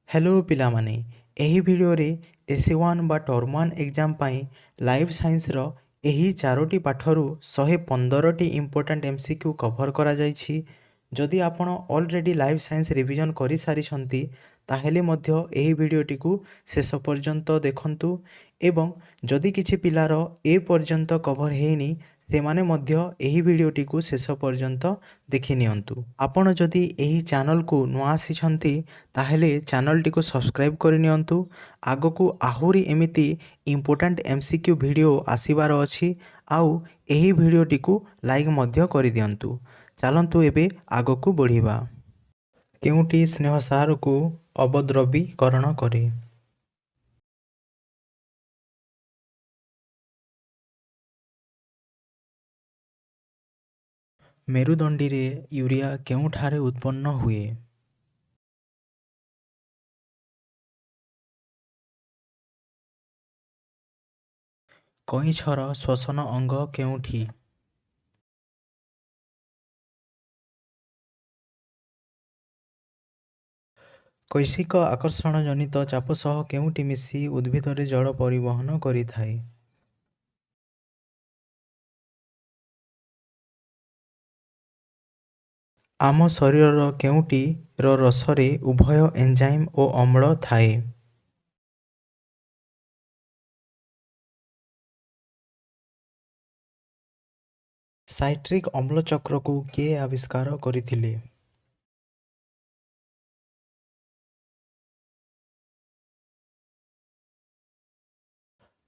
Hello पिलामाने एही भिडियोरे एसी1 बा term 1 exam पाई life science रो एही चारोटी पाठरू 115टी इंपोर्टेंट एमसीक्यू कवर करा जायछि। जदि आपण ऑलरेडी लाइफ साइंस रिवीजन करि सारिछंती ताहेले मध्य एही भिडियोटी को शेष पर्यंत देखंतु एवं जदि किछि पिलार ए पर्यंत कवर हेनी सेमाने मध्य एही भिडियोटी को शेष पर्यंत देखि नियंतु। आपण जदि एही चैनल को नुआ आसिछंती ताहेले चैनल टी को सब्सक्राइब करि नियंतु। आगकू आहुरी एमिति इंपोर्टेंट एमसीक्यू वीडियो आसीबार अछि आउ एही वीडियोटी को लाइक मध्य करि दियंतु। चलंतु एबे आगकू बढ़िबा। केउटी स्नेह सार को अवद्रवीकरण करे। मेरुदंडी रे यूरिया केउठारे उत्पन्न हुए। कईछर श्वसन अंग केउठी। कैशिक आकर्षण जनित चाप सह केउटी मिसी उद्भिद रे जल परिवहन करिथाए। आम शरीर केउटी रो रसरे उभय एंजाइम और अम्ल थाए। साइट्रिक अम्ल चक्र को किए आविष्कार करथिले।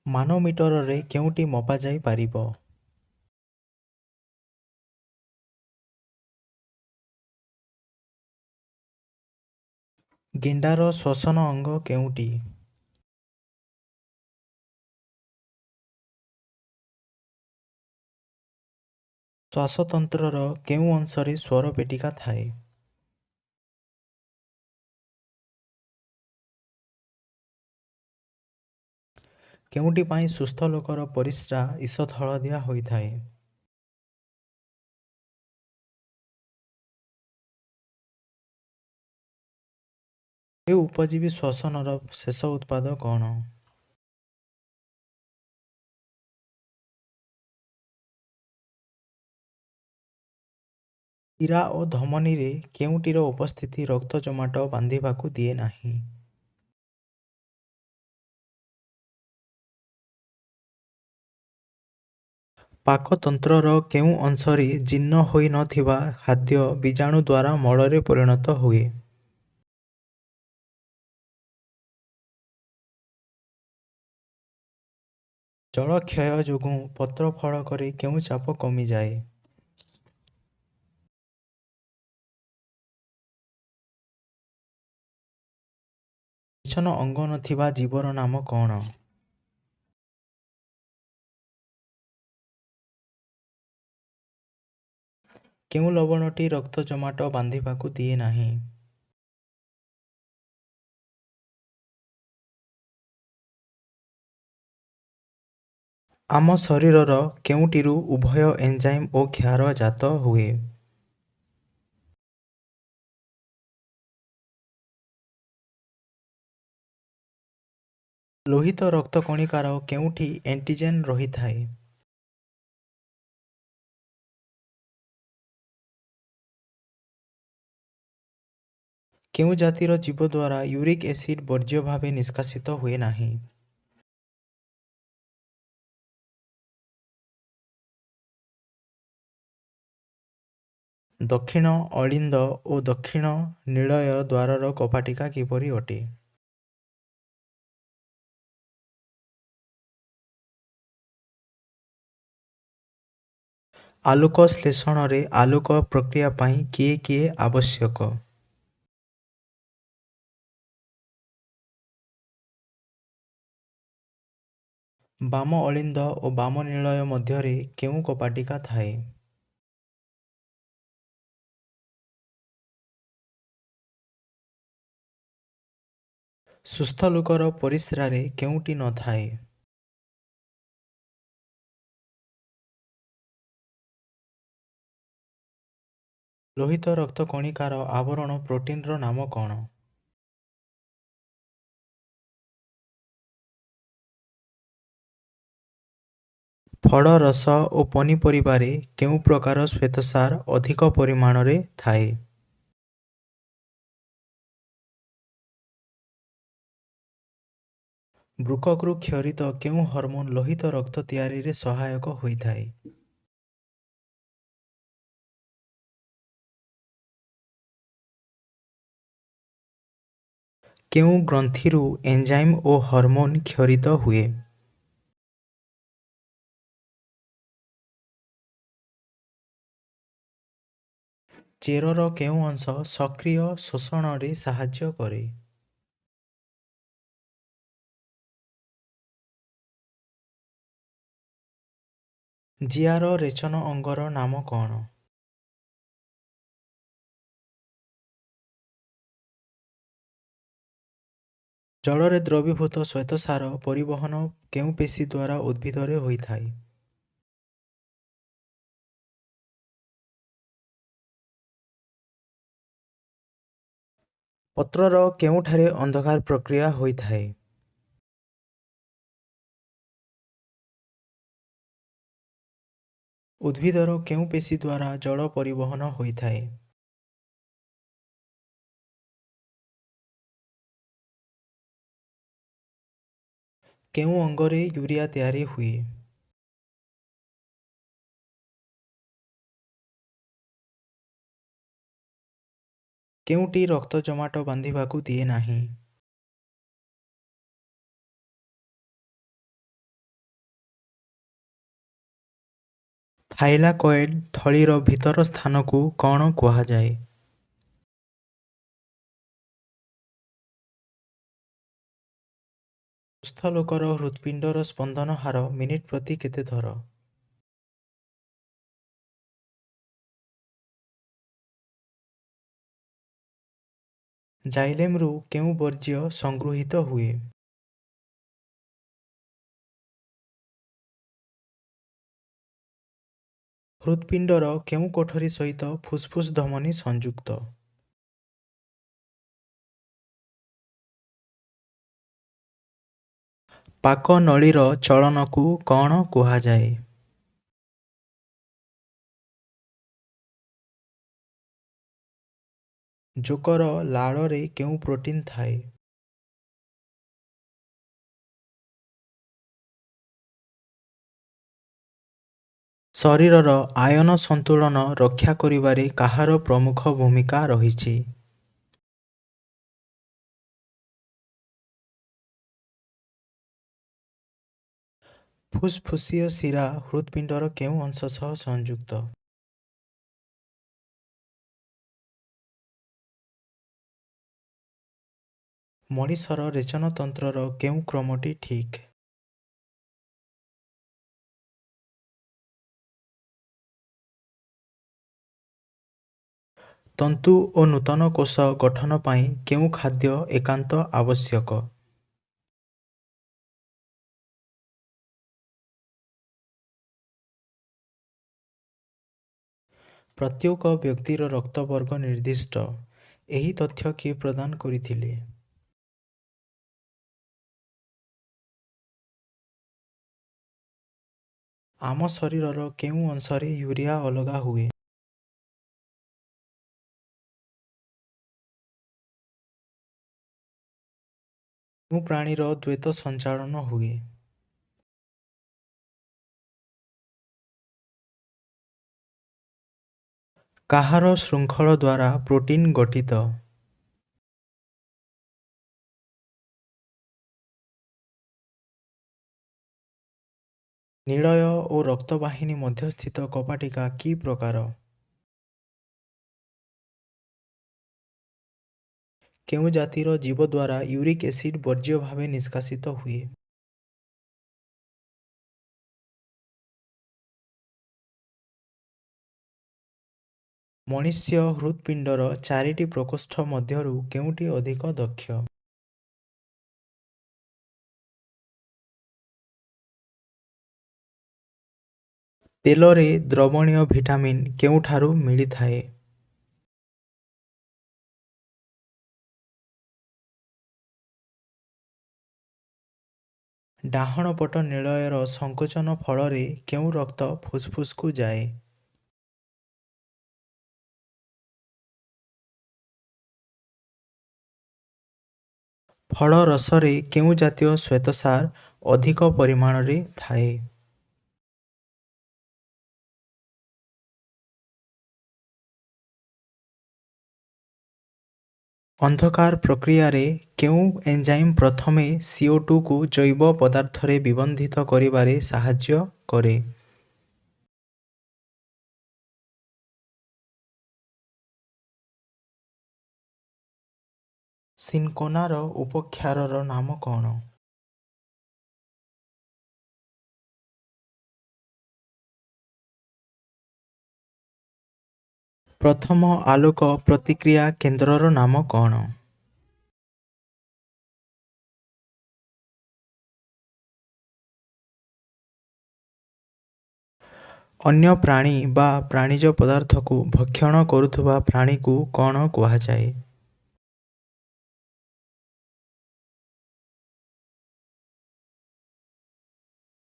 मानोमीटर रे केउटी मपा जाई पारिबो। गेंडार श्वसन अंग केउटी। श्वासतंत्रर केउ अंशरे स्वर पेटिका थाए। केउटी पाई सुस्थ लोकर परिस्रा ईषत हलदिया होइथाए। ए उपजीवी श्वसनर शेष उत्पाद कौन। शीरा और धमनी रे केउटीर उपस्थिति रक्त जमाट बांधिबाकू दिए नाही। पाकतंत्रर केउ अंशरे जीर्ण होई नथिबा खाद्य बीजाणु द्वारा मଳରେ परिणत हुए। जल क्षय जोगु पत्र फड़करे केउ चाप कमी जाए। निछन अंग नथिबा जीवर नाम कौन। केउ लवणटी रक्त जमाट बांधिबाकू दिए नाही। आम शरीरर केउटिरु उभय एंजाइम और क्षार जात हुए। लोहित रक्त कणिकार केउठी एंटीजेन रही थाए। केउ जातिर जीव द्वारा यूरिक एसिड वर्ज्य भावे निष्कासित हुए नाही। दक्षिण अलिंद और दक्षिण नीलय द्वारर कपाटिका किपरि अटे। आलोक श्लेषण रे आलोक प्रक्रिया पाई किए किए आवश्यक। बाम अलिंद और बाम नीलय मध्यरे केउ कपाटिका थाए। सुस्थ लोकर परिस्रा रे केउटी न थाए। लोहित रक्त कणिकार आवरण प्रोटीन रो नाम कौन। ଫଳ ରସ ଓ ପନିପରିବାରେ କେଉଁ ପ୍ରକାର ଶ୍ୱେତସାର ଅଧିକ ପରିମାଣରେ ଥାଏ? ବୃକକରୁ କ୍ଷରିତ କେଉଁ ହର୍ମୋନ୍ ଲୋହିତ ରକ୍ତ ତିଆରିରେ ସହାୟକ ହୋଇଥାଏ? କେଉଁ ଗ୍ରନ୍ଥିରୁ ଏଞ୍ଜାଇମ୍ ଓ ହର୍ମୋନ୍ କ୍ଷରିତ ହୁଏ? ଚେରର କେଉଁ ଅଂଶ ସକ୍ରିୟ ଶୋଷଣରେ ସାହାଯ୍ୟ କରେ? ଜିଆର ରେଚନ ଅଙ୍ଗର ନାମ କଣ? ଜଳରେ ଦ୍ରବୀଭୂତ ଶ୍ୱେତସାର ପରିବହନ କେଉଁ ପେଶୀ ଦ୍ୱାରା ଉଦ୍ଭିଦରେ ହୋଇଥାଏ? ପତ୍ରର କେଉଁଠାରେ ଅନ୍ଧକାର ପ୍ରକ୍ରିୟା ହୋଇଥାଏ? ଉଦ୍ଭିଦର କେଉଁ ପେଶୀ ଦ୍ୱାରା ଜଳ ପରିବହନ ହୋଇଥାଏ? କେଉଁ ଅଙ୍ଗରେ ୟୁରିଆ ତିଆରି ହୁଏ? କେଉଁଟି ରକ୍ତ ଜମାଟ ବାନ୍ଧିବାକୁ ଦିଏ ନାହିଁ? ଥାଇଲାକଏଡ୍ ଥଳିର ଭିତର ସ୍ଥାନକୁ କଣ କୁହାଯାଏ? ସୁସ୍ଥ ଲୋକର ହୃତ୍ପିଣ୍ଡର ସ୍ପନ୍ଦନ ହାର ମିନିଟ୍ ପ୍ରତି କେତେ ଥର? ଜାଇଲେମ୍ରୁ କେଉଁ ବର୍ଜ୍ୟ ସଂଗୃହୀତ ହୁଏ? ହୃତ୍ପିଣ୍ଡର କେଉଁ କୋଠରୀ ସହିତ ଫୁସ୍ଫୁସ୍ ଧମନୀ ସଂଯୁକ୍ତ? ପାକ ନଳୀର ଚଳନକୁ କଣ କୁହାଯାଏ? ଜୋକର ଲାଳରେ କେଉଁ ପ୍ରୋଟିନ୍ ଥାଏ? ଶରୀରର ଆୟନ ସନ୍ତୁଳନ ରକ୍ଷା କରିବାରେ କାହାର ପ୍ରମୁଖ ଭୂମିକା ରହିଛି? ଫୁସ୍ଫୁସୀୟ ଶିରା ହୃତ୍ପିଣ୍ଡର କେଉଁ ଅଂଶ ସହ ସଂଯୁକ୍ତ? ମଣିଷର ରେଚନତନ୍ତ୍ରର କେଉଁ କ୍ରମଟି ଠିକ୍? ତନ୍ତୁ ଓ ନୂତନ କୋଷ ଗଠନ ପାଇଁ କେଉଁ ଖାଦ୍ୟ ଏକାନ୍ତ ଆବଶ୍ୟକ? ପ୍ରତ୍ୟେକ ବ୍ୟକ୍ତିର ରକ୍ତବର୍ଗ ନିର୍ଦ୍ଦିଷ୍ଟ। ଏହି ତଥ୍ୟ କିଏ ପ୍ରଦାନ କରିଥିଲେ? ଆମ ଶରୀରର କେଉଁ ଅଂଶରେ ୟୁରିଆ ଅଲଗା ହୁଏ? କେଉଁ ପ୍ରାଣୀର ଦ୍ୱୈତ ସଞ୍ଚାଳନ ହୁଏ? କାହାର ଶୃଙ୍ଖଳ ଦ୍ୱାରା ପ୍ରୋଟିନ୍ ଗଠିତ? ନୀଳୟ ଓ ରକ୍ତବାହିନୀ ମଧ୍ୟସ୍ଥିତ କପାଟିକା କି ପ୍ରକାର? କେଉଁ ଜାତିର ଜୀବ ଦ୍ୱାରା ୟୁରିକ୍ ଏସିଡ୍ ବର୍ଜ୍ୟ ଭାବେ ନିଷ୍କାସିତ ହୁଏ? ମଣିଷ୍ୟ ହୃତ୍ପିଣ୍ଡର ଚାରିଟି ପ୍ରକୋଷ୍ଠ ମଧ୍ୟରୁ କେଉଁଟି ଅଧିକ ଦକ୍ଷ? ତେଲରେ ଦ୍ରବଣୀୟ ଭିଟାମିନ୍ କେଉଁଠାରୁ ମିଳିଥାଏ? ଡାହାଣ ପଟ ନିଳୟର ସଙ୍କୋଚନ ଫଳରେ କେଉଁ ରକ୍ତ ଫୁସ୍ଫୁସ୍କୁ ଯାଏ? ଫଳ ରସରେ କେଉଁ ଜାତୀୟ ଶ୍ୱେତସାର ଅଧିକ ପରିମାଣରେ ଥାଏ? ଅନ୍ଧକାର ପ୍ରକ୍ରିୟାରେ କେଉଁ ଏଞ୍ଜାଇମ୍ ପ୍ରଥମେ CO2କୁ ଜୈବ ପଦାର୍ଥରେ ବିବନ୍ଧିତ କରିବାରେ ସାହାଯ୍ୟ କରେ? ସିନକୋନାର ଉପକ୍ଷାରର ନାମ କ'ଣ? ପ୍ରଥମ ଆଲୋକ ପ୍ରତିକ୍ରିୟା କେନ୍ଦ୍ରର ନାମ କ'ଣ? ଅନ୍ୟ ପ୍ରାଣୀ ବା ପ୍ରାଣୀଜ ପଦାର୍ଥକୁ ଭକ୍ଷଣ କରୁଥିବା ପ୍ରାଣୀକୁ କ'ଣ କୁହାଯାଏ?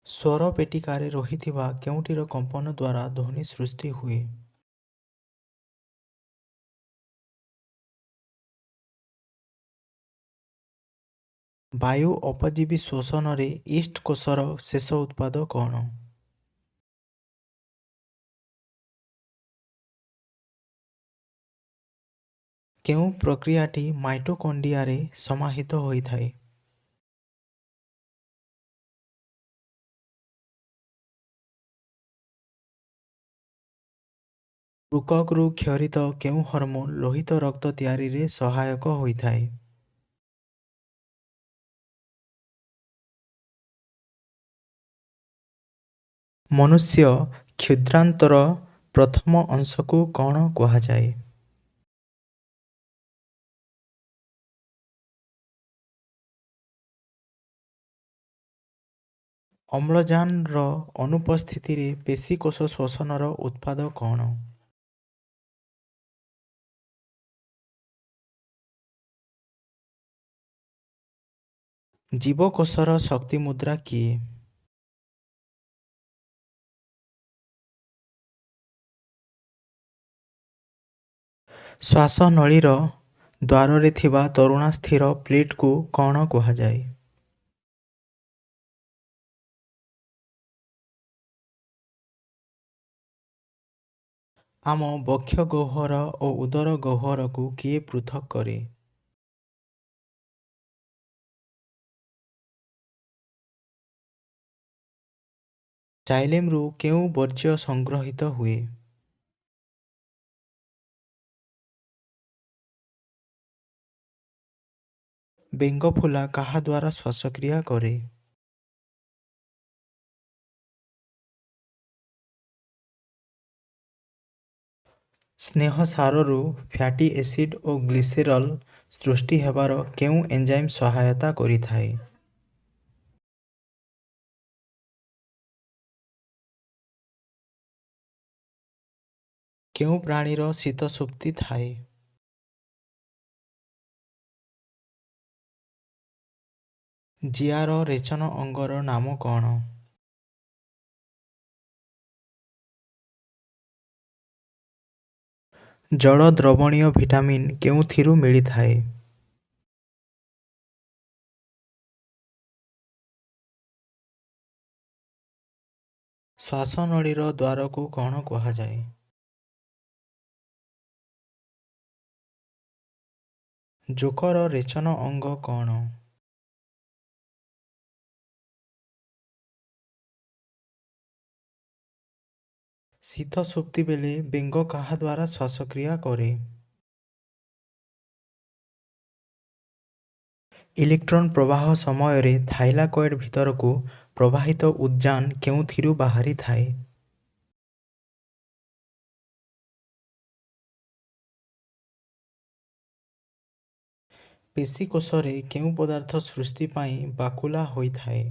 ସ୍ୱର ପେଟିକାରେ ରହିଥିବା କେଉଁଟିର କମ୍ପନ ଦ୍ୱାରା ଧ୍ୱନି ସୃଷ୍ଟି ହୁଏ? ବାୟୁ ଅପଜୀବୀ ଶ୍ୱସନରେ ଇଷ୍ଟ କୋଷର ଶେଷ ଉତ୍ପାଦ କ'ଣ? କେଉଁ ପ୍ରକ୍ରିୟାଟି ମାଇଟୋକଣ୍ଡ୍ରିଆରେ ସମାହିତ ହୋଇଥାଏ? ବୃକକରୁ କ୍ଷରିତ କେଉଁ ହର୍ମୋନ୍ ଲୋହିତ ରକ୍ତ ତିଆରିରେ ସହାୟକ ହୋଇଥାଏ? ମନୁଷ୍ୟ କ୍ଷୁଦ୍ରାନ୍ତର ପ୍ରଥମ ଅଂଶକୁ କ'ଣ କୁହାଯାଏ? ଅମ୍ଳଜାନର ଅନୁପସ୍ଥିତିରେ ପେଶୀକୋଷ ଶ୍ୱସନର ଉତ୍ପାଦ କ'ଣ? ଜୀବକୋଷର ଶକ୍ତି ମୁଦ୍ରା କିଏ? ଶ୍ୱାସନଳୀର ଦ୍ୱାରରେ ଥିବା ତରୁଣାସ୍ଥିର ପ୍ଲେଟକୁ କ'ଣ କୁହାଯାଏ? ଆମ ବକ୍ଷ ଗହ୍ୱର ଓ ଉଦର ଗହ୍ୱରକୁ କିଏ ପୃଥକ୍ କରେ? ଜାଇଲେମ୍ରୁ କେଉଁ ବର୍ଜ୍ୟ ସଂଗୃହୀତ ହୁଏ? ବେଙ୍ଗଫୁଲା କାହା ଦ୍ୱାରା ଶ୍ୱାସକ୍ରିୟା କରେ? ସ୍ନେହସାରରୁ ଫ୍ୟାଟି ଏସିଡ୍ ଓ ଗ୍ଲିସେରଲ୍ ସୃଷ୍ଟି ହେବାର କେଉଁ ଏଞ୍ଜାଇମ୍ ସହାୟତା କରିଥାଏ? କେଉଁ ପ୍ରାଣୀର ଶୀତସୁପ୍ତି ଥାଏ? ଜିଆର ରେଚନ ଅଙ୍ଗର ନାମ କ'ଣ? ଜଳ ଦ୍ରବଣୀୟ ଭିଟାମିନ୍ କେଉଁଥିରୁ ମିଳିଥାଏ? ଶ୍ୱାସନଳୀର ଦ୍ୱାରକୁ କ'ଣ କୁହାଯାଏ? ଯକୃତର ରେଚନ ଅଙ୍ଗ କ'ଣ? ଶୀତ ସୁପ୍ତି ବେଳେ ବେଙ୍ଗ କାହା ଦ୍ୱାରା ଶ୍ୱାସକ୍ରିୟା କରେ? ଇଲେକ୍ଟ୍ରନ୍ ପ୍ରବାହ ସମୟରେ ଥାଇଲାକଏଡ୍ ଭିତରକୁ ପ୍ରବାହିତ ଉଦଜାନ କେଉଁଥିରୁ ବାହାରିଥାଏ? ପେଶୀକୋଷରେ କେଉଁ ପଦାର୍ଥ ସୃଷ୍ଟି ପାଇଁ ବାକୁଲା ହୋଇଥାଏ?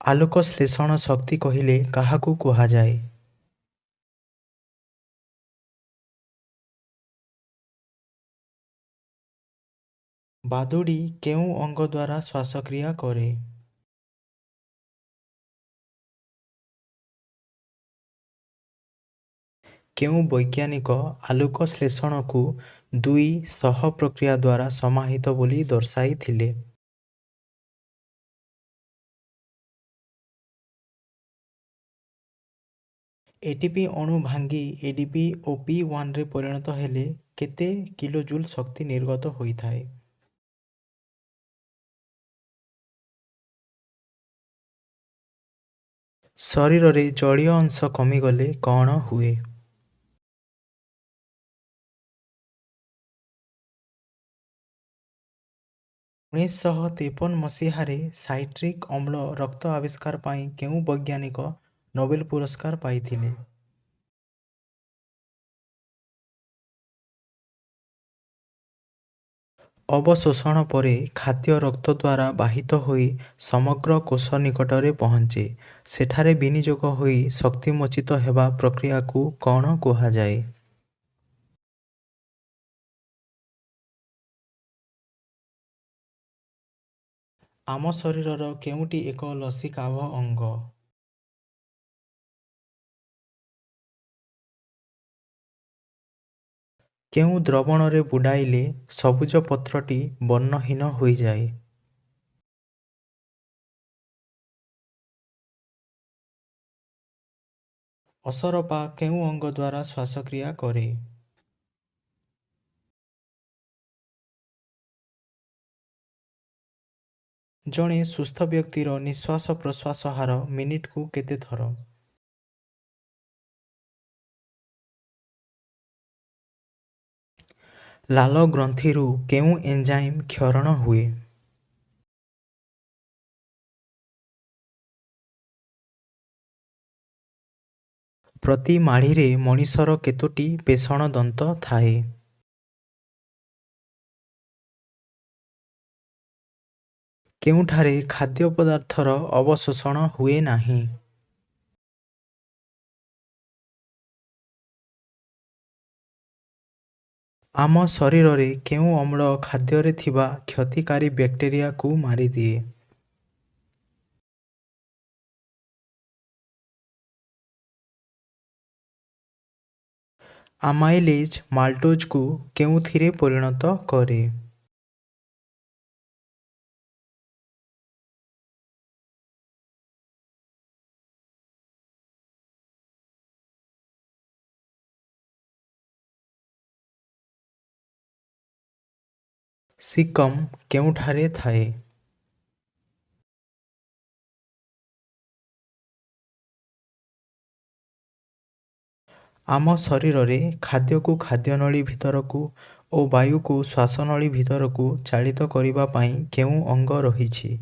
ଆଲୋକ ଶ୍ଳେଷଣ ଶକ୍ତି କହିଲେ କାହାକୁ କୁହାଯାଏ? ବାଦୁଡ଼ି କେଉଁ ଅଙ୍ଗ ଦ୍ୱାରା ଶ୍ୱାସକ୍ରିୟା କରେ? କେଉଁ ବୈଜ୍ଞାନିକ ଆଲୋକ ଶ୍ଳେଷଣକୁ ଦୁଇ ସହ ପ୍ରକ୍ରିୟା ଦ୍ୱାରା ସମାହିତ ବୋଲି ଦର୍ଶାଇଥିଲେ? ଏଟିପି ଅଣୁ ଭାଙ୍ଗି ଏଡିପି ଓ P1ରେ ପରିଣତ ହେଲେ କେତେ କିଲୋଜୁଲ୍ ଶକ୍ତି ନିର୍ଗତ ହୋଇଥାଏ? ଶରୀରରେ ଜଳୀୟ ଅଂଶ କମିଗଲେ କ'ଣ ହୁଏ? 1953 ମସିହାରେ ସାଇଟ୍ରିକ୍ ଅମ୍ଳ ରକ୍ତ ଆବିଷ୍କାର ପାଇଁ କେଉଁ ବୈଜ୍ଞାନିକ ନୋବେଲ ପୁରସ୍କାର ପାଇଥିଲେ? ଅବଶୋଷଣ ପରେ ଖାଦ୍ୟ ରକ୍ତ ଦ୍ୱାରା ବାହିତ ହୋଇ ସମଗ୍ର କୋଷ ନିକଟରେ ପହଞ୍ଚେ। ସେଠାରେ ବିନିଯୋଗ ହୋଇ ଶକ୍ତିମୋଚିତ ହେବା ପ୍ରକ୍ରିୟାକୁ କ'ଣ କୁହାଯାଏ? ଆମ ଶରୀରର କେଉଁଟି ଏକ ଲସିକାଭ ଅଙ୍ଗ? କେଉଁ ଦ୍ରବଣରେ ବୁଡ଼ାଇଲେ ସବୁଜ ପତ୍ରଟି ବର୍ଣ୍ଣହୀନ ହୋଇଯାଏ? ଅସରପା କେଉଁ ଅଙ୍ଗ ଦ୍ୱାରା ଶ୍ୱାସକ୍ରିୟା କରେ? ଜଣେ ସୁସ୍ଥ ବ୍ୟକ୍ତିର ନିଶ୍ୱାସ ପ୍ରଶ୍ୱାସ ହାର ମିନିଟକୁ କେତେ ଥର? ଲାଲ ଗ୍ରନ୍ଥିରୁ କେଉଁ ଏଞ୍ଜାଇମ୍ କ୍ଷରଣ ହୁଏ? ପ୍ରତି ମାଢ଼ିରେ ମଣିଷର କେତୋଟି ପେଷଣ ଦନ୍ତ ଥାଏ? କେଉଁଠାରେ ଖାଦ୍ୟ ପଦାର୍ଥର ଅବଶୋଷଣ ହୁଏ ନାହିଁ? ଆମ ଶରୀରରେ କେଉଁ ଅମ୍ଳ ଖାଦ୍ୟରେ ଥିବା କ୍ଷତିକାରୀ ବ୍ୟାକ୍ଟେରିଆକୁ ମାରିଦିଏ? ଆମାଇଲେଜ୍ ମାଲ୍ଟୋଜକୁ କେଉଁଥିରେ ପରିଣତ କରେ? ସିକମ୍ କେଉଁଠାରେ ଥାଏ? ଆମ ଶରୀରରେ ଖାଦ୍ୟକୁ ଖାଦ୍ୟନଳୀ ଭିତରକୁ ଓ ବାୟୁକୁ ଶ୍ୱାସନଳୀ ଭିତରକୁ ଚାଳିତ କରିବା ପାଇଁ କେଉଁ ଅଙ୍ଗ ରହିଛି?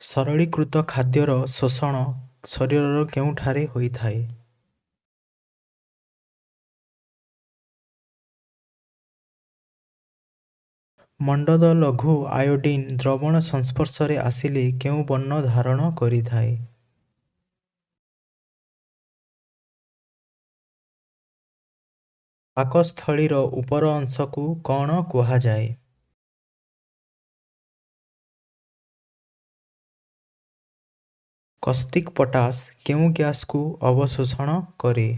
ସରଳୀକୃତ ଖାଦ୍ୟର ଶୋଷଣ ଶରୀରର କେଉଁଠାରେ ହୋଇଥାଏ? ମଣ୍ଡଦ ଲଘୁ ଆୟୋଡିନ୍ ଦ୍ରବଣ ସଂସ୍ପର୍ଶରେ ଆସିଲେ କେଉଁ ବର୍ଣ୍ଣ ଧାରଣ କରିଥାଏ? ପାକସ୍ଥଳୀର ଉପର ଅଂଶକୁ କ'ଣ କୁହାଯାଏ? କଷ୍ଟିକ୍ ପଟାସ କେଉଁ ଗ୍ୟାସକୁ ଅବଶୋଷଣ କରେ?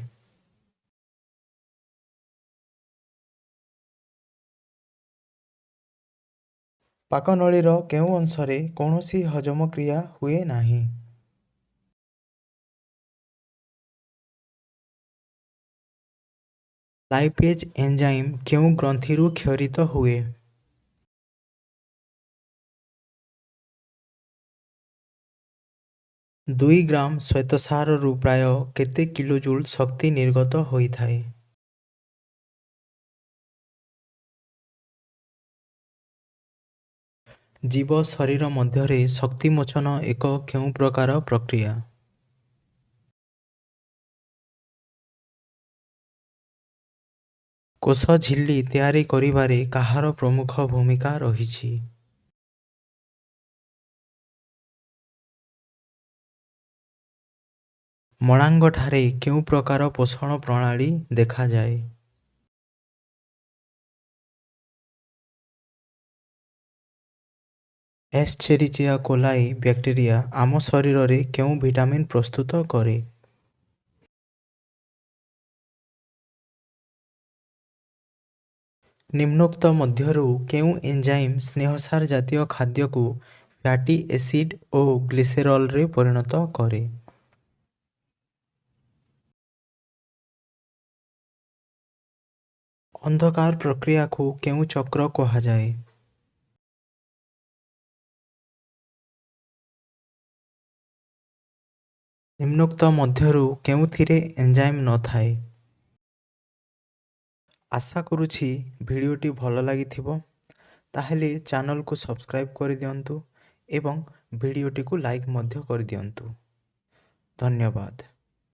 ପାକନଳୀର କେଉଁ ଅଂଶରେ କୌଣସି ହଜମ କ୍ରିୟା ହୁଏ ନାହିଁ? ଲାଇପେଜ୍ ଏଞ୍ଜାଇମ୍ କେଉଁ ଗ୍ରନ୍ଥିରୁ କ୍ଷରିତ ହୁଏ? 2 ଗ୍ରାମ ଶ୍ୱେତସାରରୁ ପ୍ରାୟ କେତେ କିଲୋଜୁଲ୍ ଶକ୍ତି ନିର୍ଗତ ହୋଇଥାଏ? ଜୀବ ଶରୀର ମଧ୍ୟରେ ଶକ୍ତିମୋଚନ ଏକ କେଉଁ ପ୍ରକାର ପ୍ରକ୍ରିୟା? କୋଷ ଝିଲ୍ଲି ତିଆରି କରିବାରେ କାହାର ପ୍ରମୁଖ ଭୂମିକା ରହିଛି? ମଳାଙ୍ଗଠାରେ କେଉଁ ପ୍ରକାର ପୋଷଣ ପ୍ରଣାଳୀ ଦେଖାଯାଏ? ଏସ୍ଚେରିଚିଆ କୋଲାଇ ବ୍ୟାକ୍ଟେରିଆ ଆମ ଶରୀରରେ କେଉଁ ଭିଟାମିନ୍ ପ୍ରସ୍ତୁତ କରେ? ନିମ୍ନୋକ୍ତ ମଧ୍ୟରୁ କେଉଁ ଏଞ୍ଜାଇମ୍ ସ୍ନେହସାର ଜାତୀୟ ଖାଦ୍ୟକୁ ଫ୍ୟାଟି ଏସିଡ୍ ଓ ଗ୍ଲିସେରଲ୍ରେ ପରିଣତ କରେ? ଅନ୍ଧକାର ପ୍ରକ୍ରିୟାକୁ କେଉଁ ଚକ୍ର କୁହାଯାଏ? ନିମ୍ନୋକ୍ତ ମଧ୍ୟରୁ କେଉଁଥିରେ ଏଞ୍ଜାଇମ୍ ନଥାଏ? ଆଶା କରୁଛି ଭିଡ଼ିଓଟି ଭଲ ଲାଗିଥିବ। ତାହେଲେ ଚ୍ୟାନେଲକୁ ସବସ୍କ୍ରାଇବ୍ କରିଦିଅନ୍ତୁ ଏବଂ ଭିଡ଼ିଓଟିକୁ ଲାଇକ୍ ମଧ୍ୟ କରିଦିଅନ୍ତୁ। ଧନ୍ୟବାଦ।